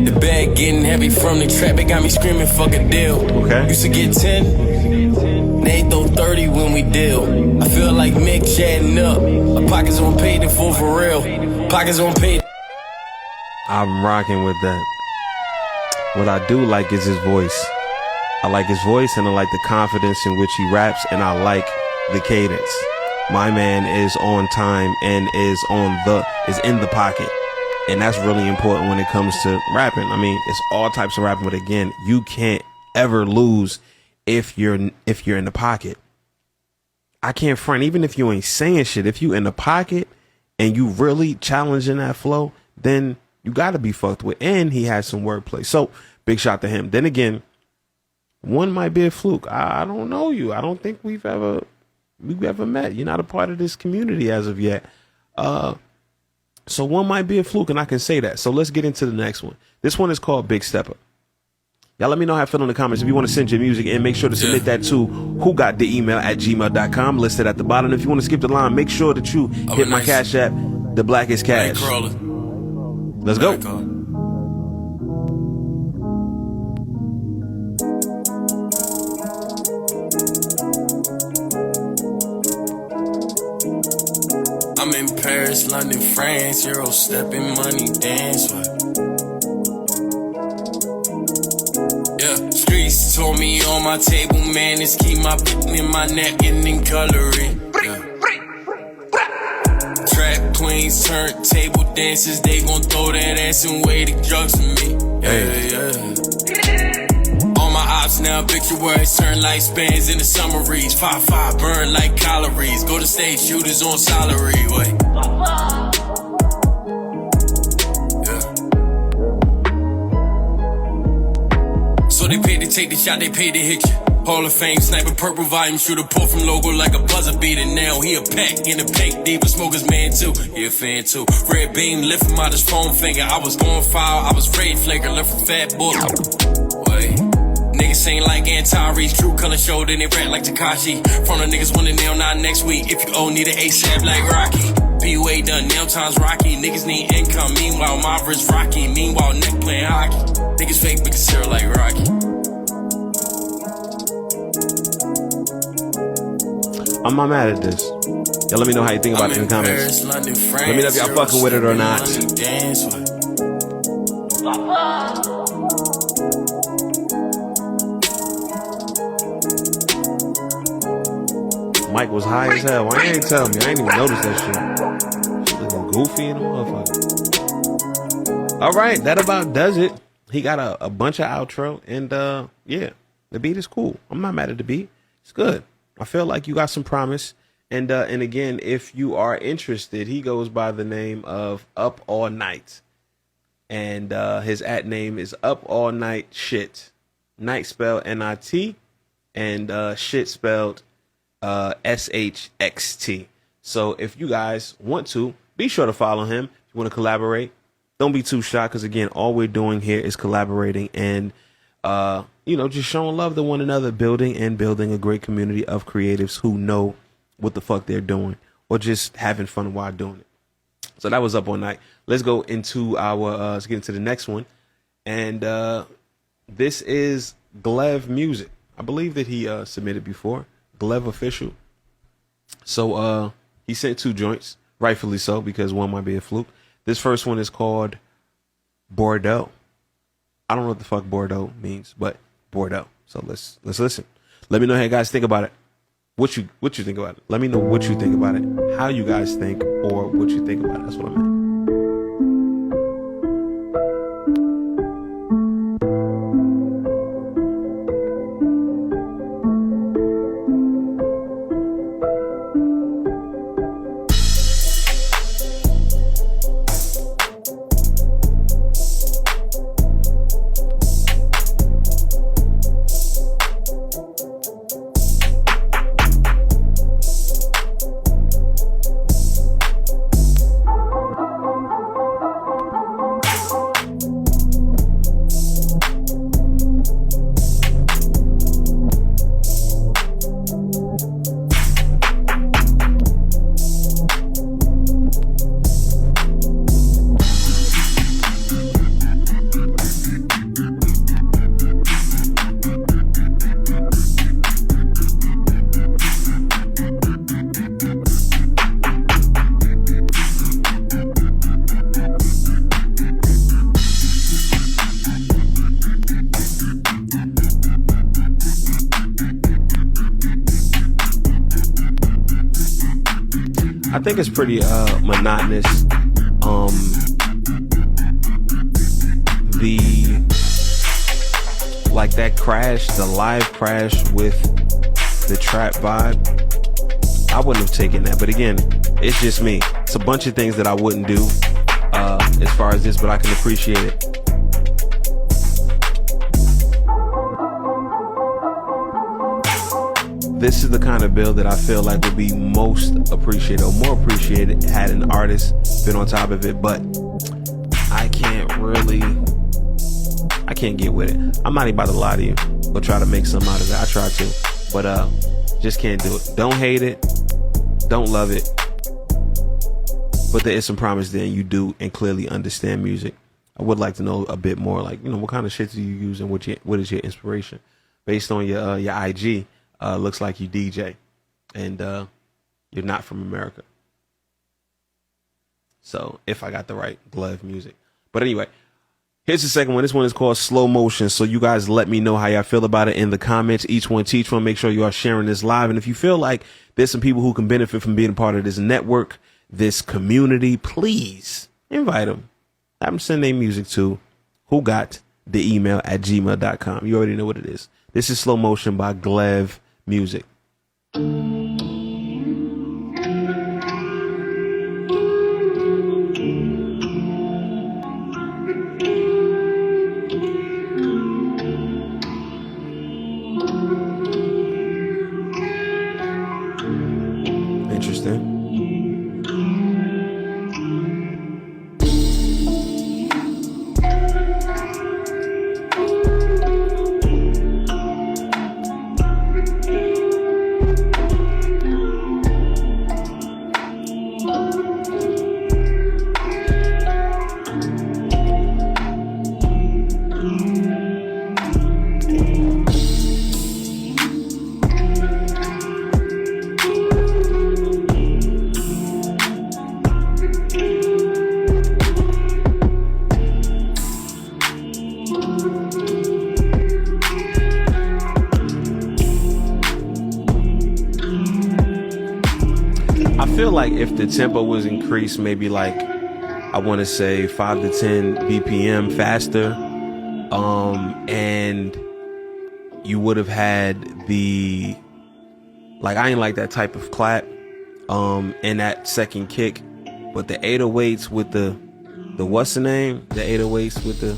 The bag getting heavy from the trap, it got me screaming fuck a deal.
Okay.
Used to get 10, they throw 30 when we deal. I feel like Mick chatting up. My pockets on paid in full for real. Pockets on paid.
I'm rocking with that. What I do like is his voice. I like his voice and I like the confidence in which he raps, and I like the cadence. My man is on time and is in the pocket. And that's really important when it comes to rapping. I mean, it's all types of rapping, but again, you can't ever lose if you're in the pocket. I can't front, even if you ain't saying shit. If you in the pocket and you really challenging that flow, then you got to be fucked with. And he has some wordplay. So big shout to him. Then again, one might be a fluke. I don't know you. I don't think we've ever met. You're not a part of this community as of yet. So one might be a fluke, and I can say that. So let's get into the next one. This one is called Big Stepper. Y'all let me know how I feel in the comments. If you want to send your music in, make sure to submit that to whogottheemail@gmail.com. Listed at the bottom. If you want to skip the line, make sure that you hit my Cash App, The Black is Cash. Let's go.
I'm in Paris, London, France, Euro stepping, money dance with. Yeah, streets told me on my table, man, it's keep my in my neck and in coloring. Yeah. Trap queens, turntable dancers, they gon' throw that ass and weigh the drugs to me. Yeah. All my ops now, picture words turn like spans in the summaries. 5-5 burn like calories. Go to stage shooters on salary. Wait. Yeah. So they paid to take the shot, they paid to hit you. Hall of Fame, sniper, purple volume, shooter, pull from logo like a buzzer beater. Now he a pack in a pink, diva, smokers man too. He a fan too. Red beam, lift him out his phone finger. I was going foul, I was red flaker, left from fat boy. Wait. Niggas ain't like Antares, true color show, then they rap like Takashi. From the niggas winning now, not next week. If you owe, need an ASAP like Rocky. PUA done, now times Rocky. Niggas need income, meanwhile my wrist rocky. Meanwhile neck playing hockey. Niggas fake, but consider like Rocky.
I'm not mad at this. Y'all let me know how you think about it in the comments. Let me know if y'all fucking with it or not. Mike was high as hell. Why you ain't tell me? I ain't even noticed that shit. Shit looking goofy in the motherfucker. All right, that about does it. He got a bunch of outro, and yeah, the beat is cool. I'm not mad at the beat. It's good. I feel like you got some promise. And again, if you are interested, he goes by the name of Up All Night. And his @ name is Up All Night Shit. Night spelled NIT, and shit spelled SHXT. So if you guys want to, be sure to follow him. If you want to collaborate, don't be too shy, because again, all we're doing here is collaborating and just showing love to one another, building a great community of creatives who know what the fuck they're doing, or just having fun while doing it. So that was Up All Night. Let's go into let's get into the next one. And this is Glev Music. I believe that he submitted before. Glev Official. So he sent 2 joints, rightfully so, because one might be a fluke. This first one is called Bordeaux. I don't know what the fuck Bordeaux means, but Bordeaux. So let's listen. Let me know how you guys think about it. What you think about it. Let me know what you think about it. How you guys think, or what you think about it. That's what I meant. I think it's pretty monotonous. That crash, the live crash with the trap vibe, I wouldn't have taken that. But again, it's just me. It's a bunch of things that I wouldn't do as far as this, but I can appreciate it. This is the kind of build that I feel like would be most appreciated, or more appreciated, had an artist been on top of it. But I can't get with it. I'm not even about to lie to you or try to make something out of it. I try to, but just can't do it. Don't hate it, don't love it, but there is some promise there, and you do and clearly understand music. I would like to know a bit more, like, what kind of shit do you use, and what is your inspiration? Based on your IG, looks like you DJ, and you're not from America. So if I got the right Glev Music. But anyway, here's the second one. This one is called Slow Motion. So you guys let me know how y'all feel about it in the comments. Each one teach one. Make sure you are sharing this live. And if you feel like there's some people who can benefit from being a part of this network, this community, please invite them. Have them send their music to whogot@gmail.com. You already know what it is. This is Slow Motion by Glev Music. Interesting. I feel like if the tempo was increased maybe like I want to say 5 to 10 BPM faster. And you would have had the, like, I ain't like that type of clap, and that second kick, but the 808s with the what's the name? The 808s with the,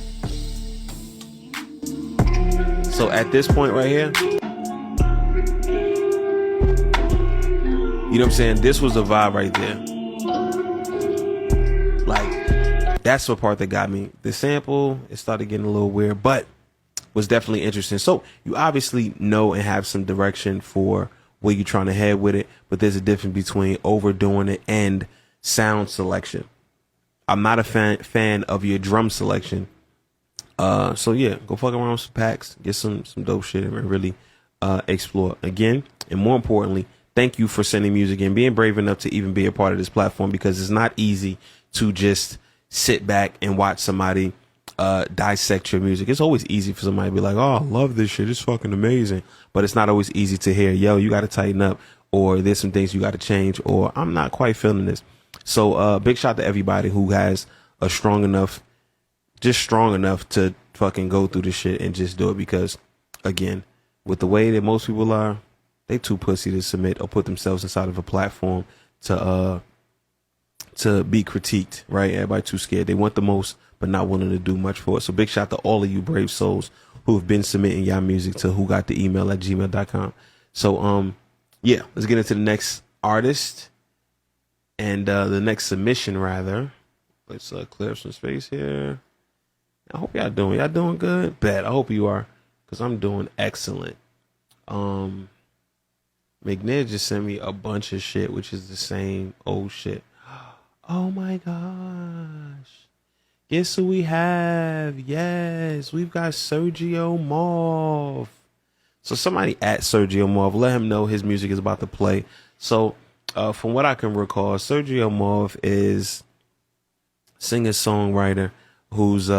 so at this point right here, you know what I'm saying? This was the vibe right there. Like, that's the part that got me. The sample, it started getting a little weird, but was definitely interesting. So you obviously know and have some direction for where you're trying to head with it, but there's a difference between overdoing it and sound selection. I'm not a fan of your drum selection. So yeah, go fuck around with some packs, get some dope shit, and really explore. Again, and more importantly, thank you for sending music and being brave enough to even be a part of this platform, because it's not easy to just sit back and watch somebody dissect your music. It's always easy for somebody to be like, oh, I love this shit, it's fucking amazing. But it's not always easy to hear, yo, you got to tighten up, or there's some things you got to change, or I'm not quite feeling this. So big shout to everybody who has a strong enough to fucking go through this shit and just do it, because again, with the way that most people are, they too pussy to submit or put themselves inside of a platform to be critiqued, right? Everybody too scared. They want the most, but not willing to do much for it. So big shout to all of you brave souls who have been submitting y'all music to whogottheemail@gmail.com. So yeah, let's get into the next artist and the next submission rather. Let's clear up some space here. I hope y'all doing good. Bet I hope you are, because I'm doing excellent. McNair just sent me a bunch of shit, which is the same old shit. Oh my gosh. Guess who we have? Yes, we've got Sergio Mauve. So somebody at Sergio Mauve, let him know his music is about to play. So from what I can recall, Sergio Mauve is singer-songwriter who's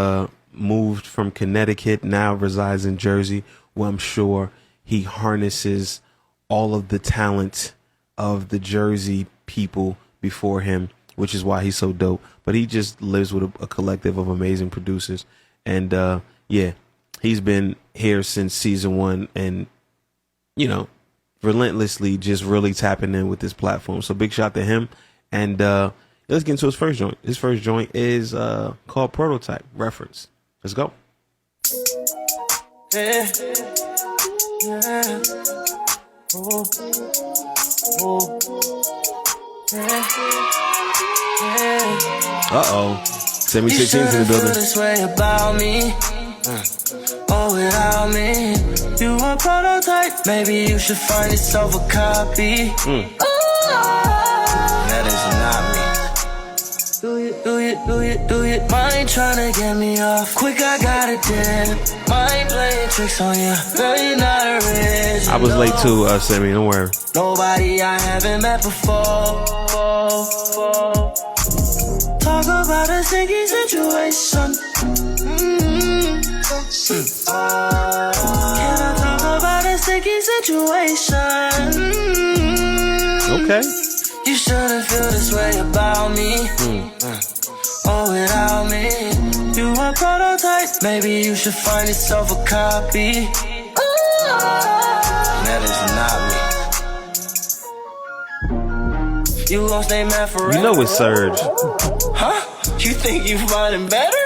moved from Connecticut, now resides in Jersey, where I'm sure he harnesses all of the talent of the Jersey people before him, which is why he's so dope. But he just lives with a collective of amazing producers. And yeah, he's been here since season 1 and, you know, relentlessly just really tapping in with this platform. So big shout to him. And let's get into his first joint. His first joint is called Prototype Reference. Let's go.
Yeah. Yeah. Oh. Oh. Yeah.
Uh-oh. 76's in the building.
This way about me. Oh, without me. You a prototype. Maybe you should find yourself a copy. That is not me. Do it. Mind trying to get me off. Quick, I got it dip. Mind playing tricks on you. Girl, you're not original.
I was late too, Sammy, don't worry.
Nobody I haven't met before. Talk about a sticky situation. Can I talk about a sticky situation?
Okay.
You shouldn't feel this way about me. Oh, without me. You a prototype. Maybe you should find yourself a copy. That is not me. You gon' stay mad forever.
You know it's Serge.
Huh? You think you finding better?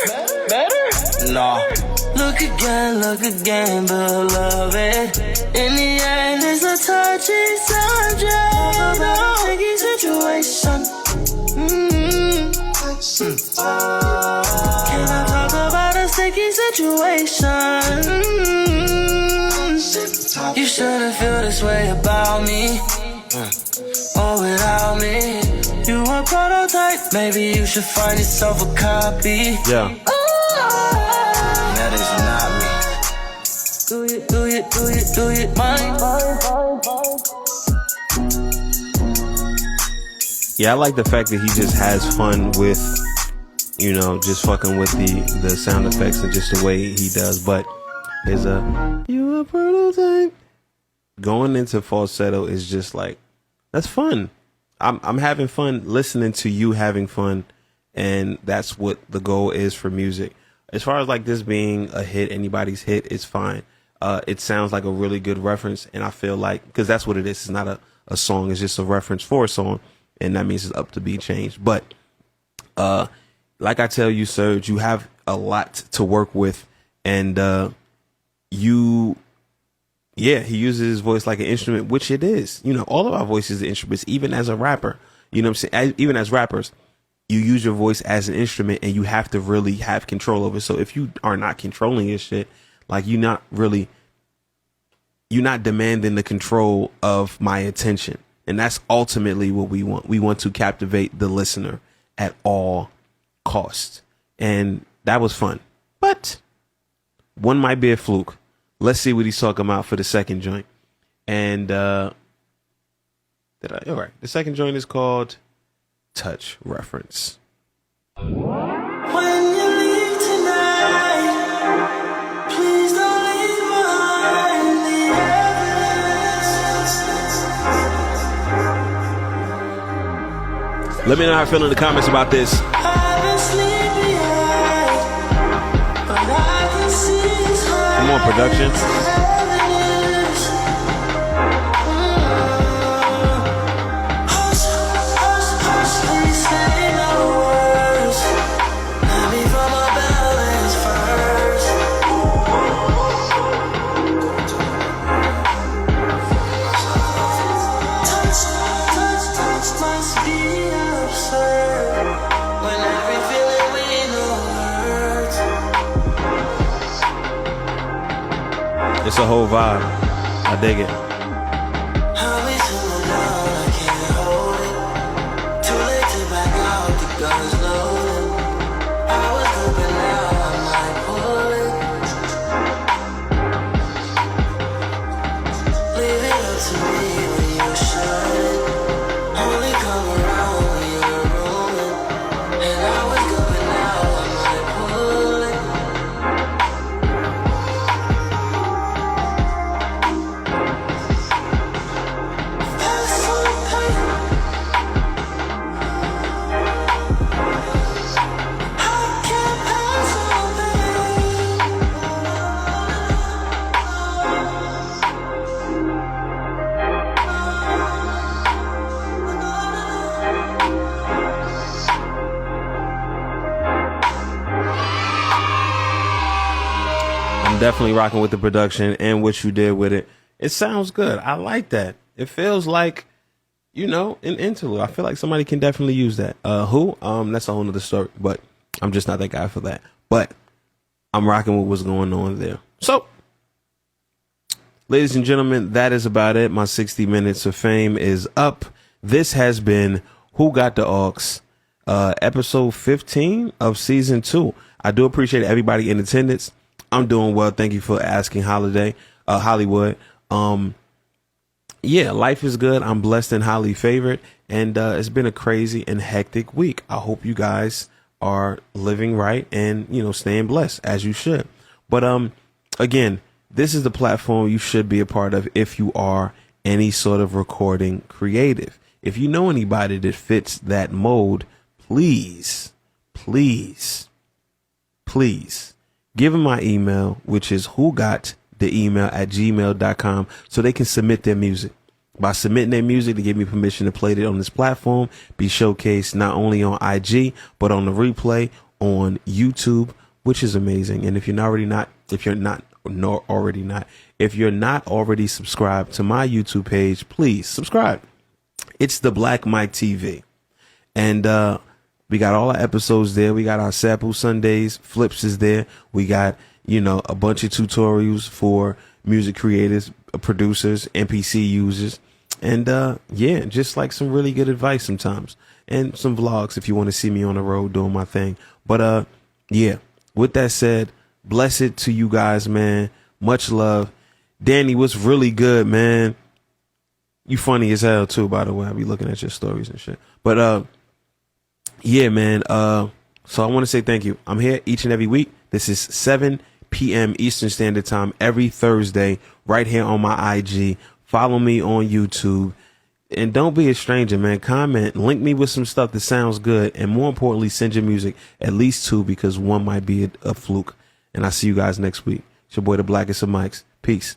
Nah. Look again, beloved. In the end, it's a touchy subject. About a sticky situation. Can I talk about a sticky situation? You shouldn't feel this way about me. Oh, without me. You a prototype. Maybe you should find yourself a copy.
Yeah.
That is not me. Do it, mine.
Yeah, I like the fact that he just has fun with, you know, just fucking with the sound effects and just the way he does. But his you a prototype going into falsetto is just like, that's fun. I'm having fun listening to you having fun And that's what the goal is for music. As far as like this being a hit, anybody's hit, it's fine. It sounds like a really good reference. And I feel like, because that's what it is. It's not a song. It's just a reference for a song. And that means it's up to be changed. But like I tell you, Serge, you have a lot to work with. And he uses his voice like an instrument, which it is. You know, all of our voices are instruments, even as a rapper. You know what I'm saying? Even as rappers, you use your voice as an instrument and you have to really have control over it. So if you are not controlling your shit, like you're not demanding the control of my attention. And that's ultimately what we want. We want to captivate the listener at all costs. And that was fun. But one might be a fluke. Let's see what he's talking about for the second joint. And all right. The second joint is called Touch Reference.
When you leave tonight, please don't leave behind the evidence.
Let me know how you feel in the comments about this.
I've been sleepy eyed, but I can see it's hard.
Come on, production. It's a whole vibe. I dig it. Definitely rocking with the production and what you did with it. It sounds good. I like that. It feels like, you know, an interlude. I feel like somebody can definitely use that. Who? That's a whole nother story, but I'm just not that guy for that. But I'm rocking with what's going on there. So, ladies and gentlemen, that is about it. My 60 minutes of fame is up. This has been Who Got the Aux, episode 15 of season 2. I do appreciate everybody in attendance. I'm doing well. Thank you for asking, Hollywood. Yeah, life is good. I'm blessed and highly favored. And it's been a crazy and hectic week. I hope you guys are living right and, you know, staying blessed as you should. But again, this is the platform you should be a part of if you are any sort of recording creative. If you know anybody that fits that mold, please give them my email, which is whogottheemail@gmail.com, so they can submit their music. By submitting their music, they give me permission to play it on this platform, be showcased not only on IG, but on the replay on YouTube, which is amazing. And if you're not already subscribed to my YouTube page, please subscribe. It's DaBlackMic TV. And we got all our episodes there. We got our sample Sundays. Flips is there. We got, you know, a bunch of tutorials for music creators, producers, MPC users. And yeah, just like some really good advice sometimes. And some vlogs if you want to see me on the road doing my thing. But yeah, with that said, blessed to you guys, man. Much love. Danny, what's really good, man? You funny as hell too, by the way. I be looking at your stories and shit. But yeah, man. So I want to say thank you. I'm here each and every week. This is 7 p.m. Eastern Standard Time every Thursday right here on my IG. Follow me on YouTube. And don't be a stranger, man. Comment, link me with some stuff that sounds good, and more importantly, send your music, at least 2, because one might be a fluke. And I'll see you guys next week. It's your boy, the Blackest of Mics. Peace.